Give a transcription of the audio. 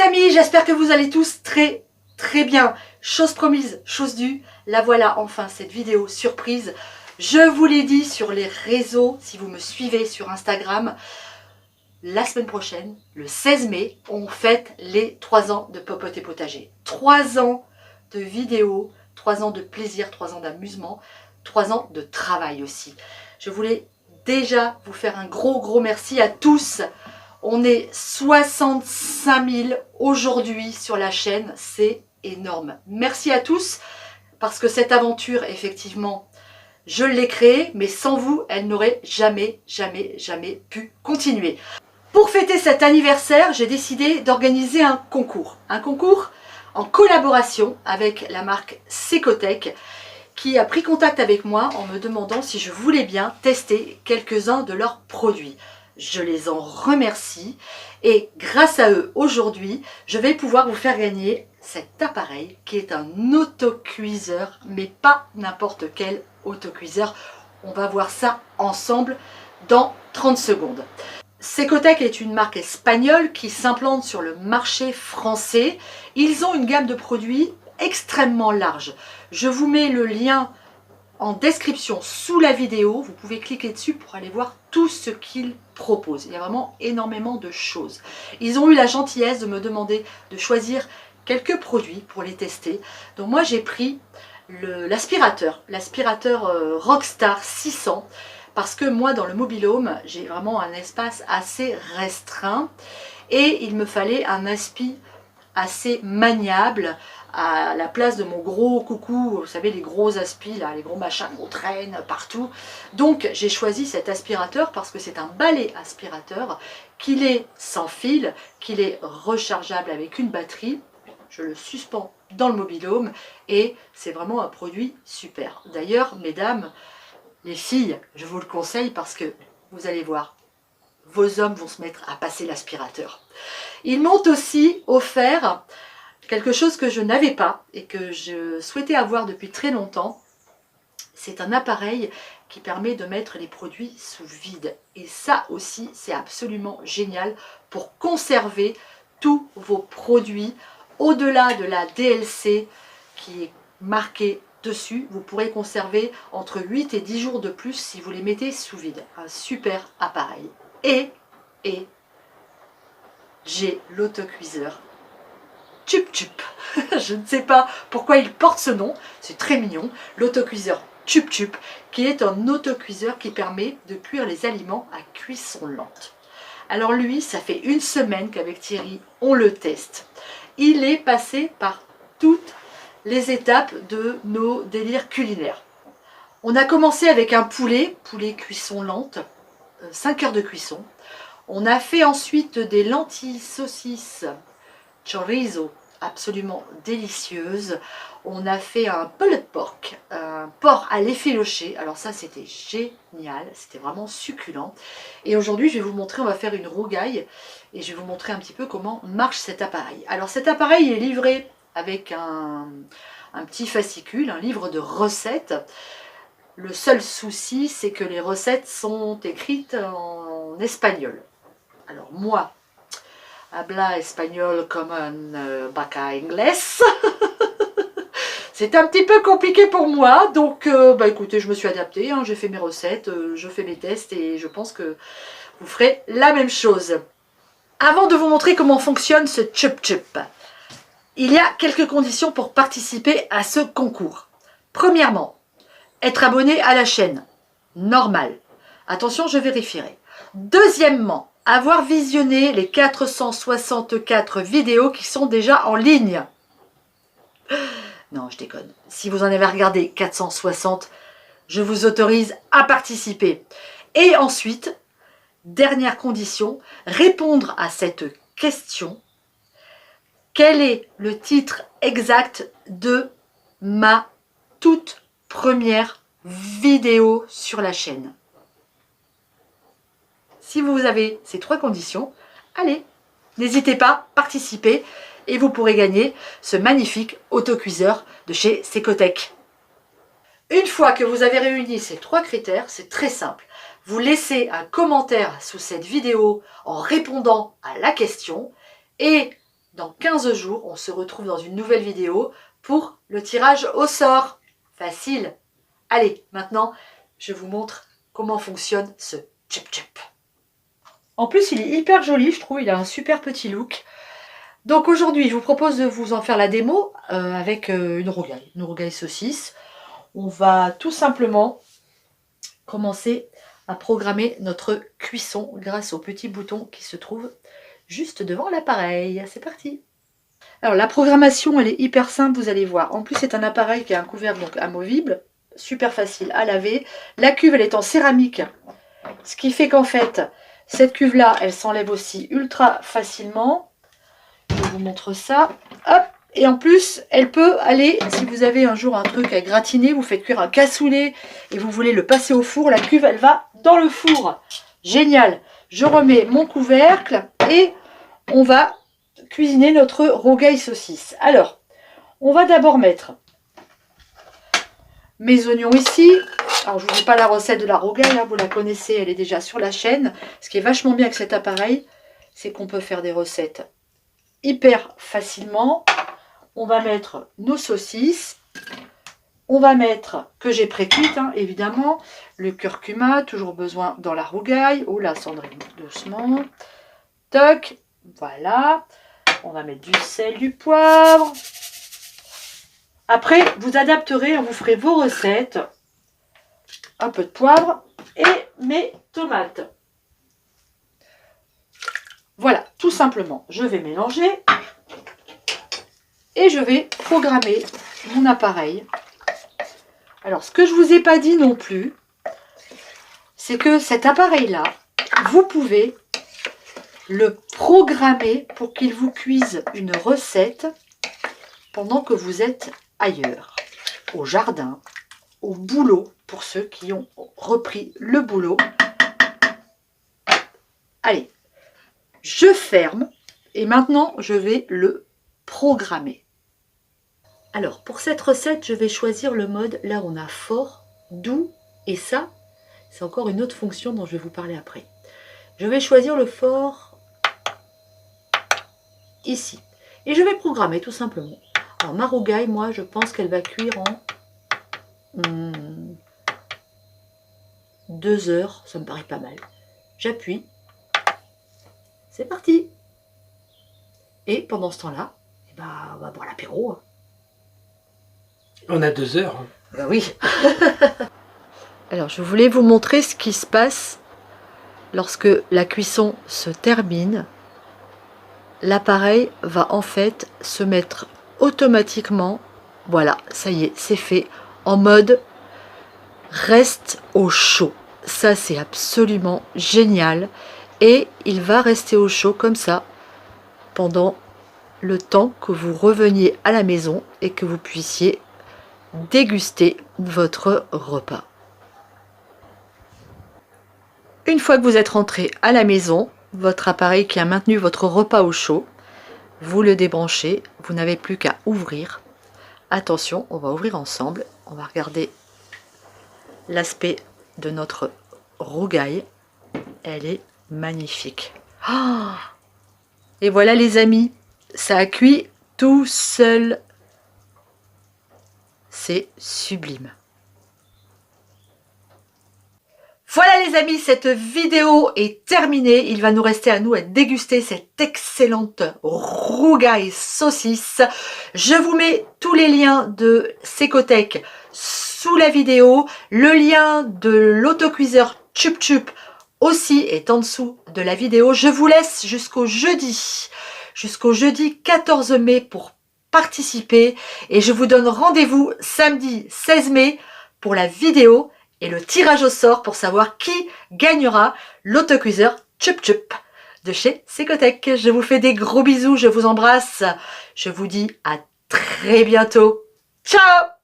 amis, j'espère que vous allez tous très bien. Chose promise, chose due, la voilà enfin cette vidéo surprise. Je vous l'ai dit sur les réseaux, si vous me suivez sur Instagram, la semaine prochaine, le 16 mai, on fête les 3 ans de Popote et Potager. 3 ans de vidéos, 3 ans de plaisir, 3 ans d'amusement, 3 ans de travail aussi. Je voulais déjà vous faire un gros merci à tous. On est 65 000 aujourd'hui sur la chaîne, c'est énorme. Merci à tous parce que cette aventure, effectivement, je l'ai créée, mais sans vous, elle n'aurait jamais pu continuer. Pour fêter cet anniversaire, j'ai décidé d'organiser un concours. Un concours en collaboration avec la marque Secotech qui a pris contact avec moi en me demandant si je voulais bien tester quelques-uns de leurs produits. Je les en remercie et grâce à eux, aujourd'hui, je vais pouvoir vous faire gagner cet appareil qui est un autocuiseur, mais pas n'importe quel autocuiseur. On va voir ça ensemble dans 30 secondes. Secotech est une marque espagnole qui s'implante sur le marché français. Ils ont une gamme de produits extrêmement large. Je vous mets le lien en description sous la vidéo. Vous pouvez cliquer dessus pour aller voir tout ce qu'ils proposent. Il y a vraiment énormément de choses. Ils ont eu la gentillesse de me demander de choisir quelques produits pour les tester. Donc moi j'ai pris l'aspirateur Rockstar 600. Parce que moi, dans le mobil-home, j'ai vraiment un espace assez restreint et il me fallait un aspi assez maniable à la place de mon gros coucou, vous savez, les gros aspis, là, les gros machins qu'on traîne partout. Donc, j'ai choisi cet aspirateur parce que c'est un balai aspirateur, qu'il est sans fil, qu'il est rechargeable avec une batterie. Je le suspends dans le mobil-home et c'est vraiment un produit super. D'ailleurs, mesdames, les filles, je vous le conseille parce que vous allez voir, vos hommes vont se mettre à passer l'aspirateur. Ils m'ont aussi offert quelque chose que je n'avais pas et que je souhaitais avoir depuis très longtemps. C'est un appareil qui permet de mettre les produits sous vide. Et ça aussi, c'est absolument génial pour conserver tous vos produits au-delà de la DLC qui est marquée dessus. Vous pourrez conserver entre 8 et 10 jours de plus si vous les mettez sous vide. Un super appareil. Et j'ai l'autocuiseur Chup Chup. Je ne sais pas pourquoi il porte ce nom. C'est très mignon. L'autocuiseur Chup Chup, qui est un autocuiseur qui permet de cuire les aliments à cuisson lente. Alors lui, ça fait une semaine qu'avec Thierry, on le teste. Il est passé par toutes les étapes de nos délires culinaires. On a commencé avec un poulet cuisson lente, 5 heures de cuisson. On a fait ensuite des lentilles saucisses chorizo, absolument délicieuses. On a fait un pulled pork, un porc à l'effiloché. Alors ça, c'était génial, c'était vraiment succulent. Et aujourd'hui, je vais vous montrer, on va faire une rougaille et je vais vous montrer un petit peu comment marche cet appareil. Alors cet appareil est livré avec un petit fascicule, un livre de recettes. Le seul souci, c'est que les recettes sont écrites en espagnol. Alors moi, habla espagnol comme un baca inglés. C'est un petit peu compliqué pour moi, donc écoutez, je me suis adaptée, hein, j'ai fait mes recettes, je fais mes tests et je pense que vous ferez la même chose. Avant de vous montrer comment fonctionne ce Chup Chup, il y a quelques conditions pour participer à ce concours. Premièrement, être abonné à la chaîne, normal. Attention, je vérifierai. Deuxièmement, avoir visionné les 464 vidéos qui sont déjà en ligne. Non, je déconne. Si vous en avez regardé 460, je vous autorise à participer. Et ensuite, dernière condition, répondre à cette question. Quel est le titre exact de ma toute première vidéo sur la chaîne? Si vous avez ces 3 conditions, allez, n'hésitez pas, participez et vous pourrez gagner ce magnifique autocuiseur de chez Secotech. Une fois que vous avez réuni ces 3 critères, c'est très simple. Vous laissez un commentaire sous cette vidéo en répondant à la question et dans 15 jours, on se retrouve dans une nouvelle vidéo pour le tirage au sort. Facile. Allez, maintenant, je vous montre comment fonctionne ce Chup Chup. En plus, il est hyper joli, je trouve. Il a un super petit look. Donc aujourd'hui, je vous propose de vous en faire la démo avec une rougaille saucisse. On va tout simplement commencer à programmer notre cuisson grâce au petit bouton qui se trouve juste devant l'appareil. C'est parti! Alors la programmation, elle est hyper simple, vous allez voir. En plus, c'est un appareil qui a un couvercle donc amovible, super facile à laver. La cuve, elle est en céramique, ce qui fait qu'en fait, cette cuve-là, elle s'enlève aussi ultra facilement. Je vous montre ça. Hop! Et en plus, elle peut aller, si vous avez un jour un truc à gratiner, vous faites cuire un cassoulet et vous voulez le passer au four, la cuve, elle va dans le four. Génial! Je remets mon couvercle et on va cuisiner notre rougaille saucisse. Alors, on va d'abord mettre mes oignons ici. Alors, je ne vous dis pas la recette de la rougaille, hein, vous la connaissez, elle est déjà sur la chaîne. Ce qui est vachement bien avec cet appareil, c'est qu'on peut faire des recettes hyper facilement. On va mettre nos saucisses. On va mettre, que j'ai pré-cuite, hein, évidemment, le curcuma, toujours besoin dans la rougaille. Oh là, Sandrine, doucement. Toc, voilà. On va mettre du sel, du poivre. Après, vous adapterez, vous ferez vos recettes. Un peu de poivre et mes tomates. Voilà, tout simplement. Je vais mélanger et je vais programmer mon appareil. Alors, ce que je ne vous ai pas dit non plus, c'est que cet appareil-là, vous pouvez le programmer pour qu'il vous cuise une recette pendant que vous êtes ailleurs, au jardin, au boulot, pour ceux qui ont repris le boulot. Allez, je ferme et maintenant je vais le programmer. Alors, pour cette recette, je vais choisir le mode, là on a fort, doux, et ça, c'est encore une autre fonction dont je vais vous parler après. Je vais choisir le fort ici. Et je vais programmer tout simplement. Alors ma rougaille, moi, je pense qu'elle va cuire en 2 heures. Ça me paraît pas mal. J'appuie. C'est parti. Et pendant ce temps-là, eh ben, on va boire l'apéro. On a 2 heures. Ben oui. Alors, je voulais vous montrer ce qui se passe lorsque la cuisson se termine. L'appareil va en fait se mettre automatiquement, voilà, ça y est, c'est fait, en mode reste au chaud. Ça, c'est absolument génial. Et il va rester au chaud comme ça pendant le temps que vous reveniez à la maison et que vous puissiez déguster votre repas. Une fois que vous êtes rentré à la maison, votre appareil qui a maintenu votre repas au chaud, vous le débranchez, vous n'avez plus qu'à ouvrir. Attention, on va ouvrir ensemble, on va regarder l'aspect de notre rougaille. Elle est magnifique. Oh, et voilà les amis, ça a cuit tout seul. C'est sublime. Voilà les amis, cette vidéo est terminée. Il va nous rester à nous à déguster cette excellente rougaille saucisse. Je vous mets tous les liens de Secotech sous la vidéo. Le lien de l'autocuiseur Chup Chup aussi est en dessous de la vidéo. Je vous laisse jusqu'au jeudi 14 mai pour participer. Et je vous donne rendez-vous samedi 16 mai pour la vidéo et le tirage au sort pour savoir qui gagnera l'autocuiseur Chup Chup de chez Secotech. Je vous fais des gros bisous, je vous embrasse. Je vous dis à très bientôt. Ciao!